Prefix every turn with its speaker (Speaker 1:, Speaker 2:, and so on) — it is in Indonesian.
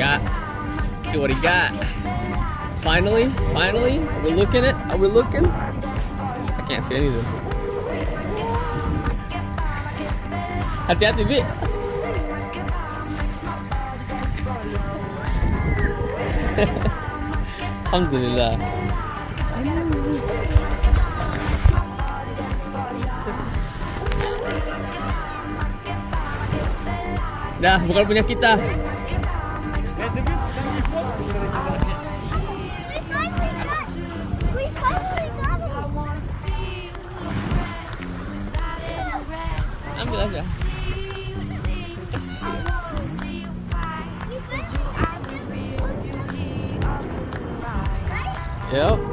Speaker 1: got? See what he got. Finally, we're looking at. Are we looking? I can't see anything. Hati-hati, Bi. Alhamdulillah. Dah, bukan punya kita. Ambil aja. Yuk.